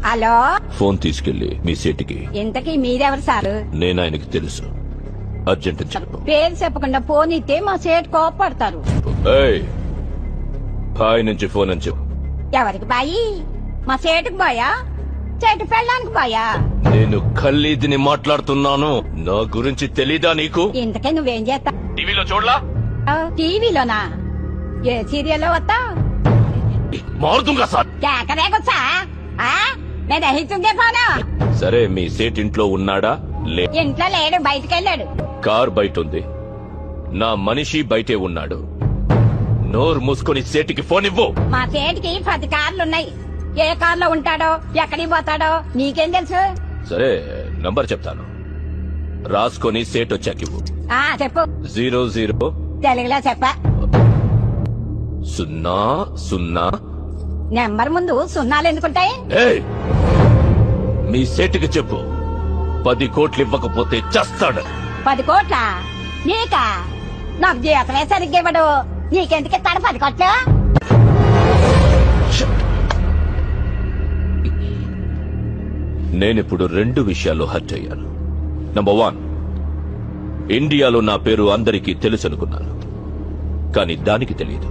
Hello, phone తీసుకెళ్లి మీ సీటుకి. ఇంతకీ మీరెవరు సారు? నేను ఆయనకి తెలుసు. అర్జెంట్ చెప్పు. పేరు చెప్పకుండా ఫోన్ ఇస్తే మా సేటు కోపడతారు. బాయ్ నుంచి ఫోన్ అని చెప్పు. ఎవరికి బాయి? మా సేటుకు బాయా? సేటు పెళ్ళడానికి బాయా? నేను ఖల్లీదిని మాట్లాడుతున్నాను. నా గురించి తెలీదా నీకు? ఇంతకీ నువ్వేం చేస్తా? టీవీలో చూడలా? టీవీలోనా? ఏ సీరియల్లో వస్తా? మారుతుంగా సార్. కేకరేకొచ్చా? నేను దహిస్తుందే ఫోను. సరే, మీ సేట్ ఇంట్లో ఉన్నాడా? ఇంట్లో లేడు, బయటకెళ్ళాడు. కార్ బయట ఉంది. నా మనిషి బయటే ఉన్నాడు. నోరు మూసుకొని సేటికి ఫోన్ ఇవ్వు. మా సేటికి 10 కార్లున్నాయి. ఏ కార్లో ఉంటాడో, ఎక్కడికి పోతాడో నీకేం తెలుసు? సరే, నంబర్ చెప్తాను, రాసుకొని సేట్ వచ్చాకివ్వు. చెప్పు. 00 తెలుగులో చెప్ప. 00. నెంబర్ ముందు సున్నాలు ఎందుకుంటాయి? మీ సేటుకి చెప్పు, 10 కోట్లు ఇవ్వకపోతే చస్తాడు. 10 కోట్ల? నీకా? నాకు జీవితమే సరిగ్గా ఇవ్వడు. నీకెందుకు ఇస్తాడు 10 కోట్లు? నేనిప్పుడు 2 విషయాల్లో హర్ట్ అయ్యాను. నంబర్ 1, ఇండియాలో నా పేరు అందరికీ తెలుసు అనుకున్నాను, కానీ దానికి తెలియదు.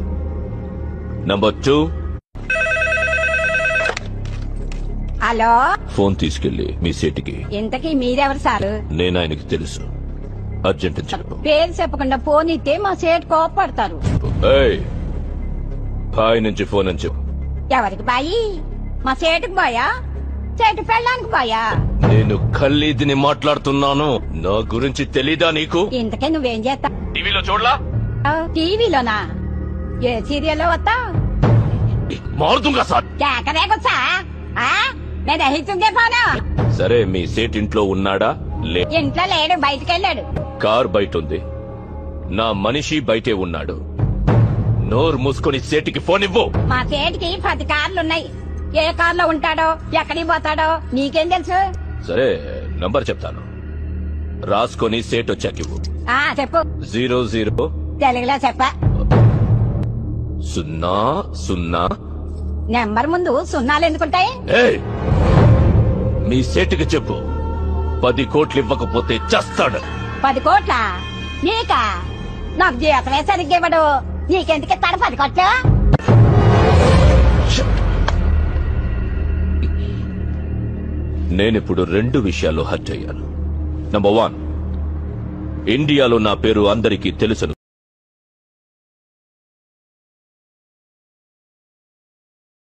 నంబర్ 2, హలో, ఫోన్ తీసుకెళ్లి మీ సీటుకి. ఇంతకీ మీరెవరు సారు? నేను ఆయనకి తెలుసు. అర్జెంట్ చెప్పు. పేరు చెప్పకుండా ఫోన్ ఇస్తే మా సేటు కోపడతారు. బాయ్ నుంచి ఫోన్ అని చెప్పు. ఎవరికి బాయి? మా సేటుకు బాయా? సేటు పెళ్ళడానికి బాయా? నేను ఖల్లీదిని మాట్లాడుతున్నాను. నా గురించి తెలీదా నీకు? ఇంతకీ నువ్వేం చేస్తా? టీవీలో చూడలా? టీవీలోనా? ఏ సీరియల్లో వస్తా? మారుతుంగా సార్. కేకరేకొచ్చా? నేను దహిస్తుందే ఫోను. సరే, మీ సేట్ ఇంట్లో ఉన్నాడా? ఇంట్లో లేడు, బయటకెళ్ళాడు. కార్ బయట ఉంది. నా మనిషి బయటే ఉన్నాడు. నోరు మూసుకొని సేటికి ఫోన్ ఇవ్వు. మా సేటికి 10 కార్లున్నాయి. ఏ కార్లో ఉంటాడో, ఎక్కడికి పోతాడో నీకేం తెలుసు? సరే, నంబర్ చెప్తాను, రాసుకొని సేట్ వచ్చాకివ్వు. చెప్పు. 00 తెలుగులో చెప్ప. 00. నెంబర్ ముందు సున్నాలు ఎందుకుంటాయి? మీ సేటుకి చెప్పు, 10 కోట్లు ఇవ్వకపోతే చస్తాడు. 10 కోట్ల? నీకా? నాకు జీవితమే సరిగ్గా ఇవ్వడు. నీకెందుకు ఇస్తాడు 10 కోట్లు? నేనిప్పుడు 2 విషయాల్లో హర్ట్ అయ్యాను. నంబర్ 1, ఇండియాలో నా పేరు అందరికీ తెలుసు.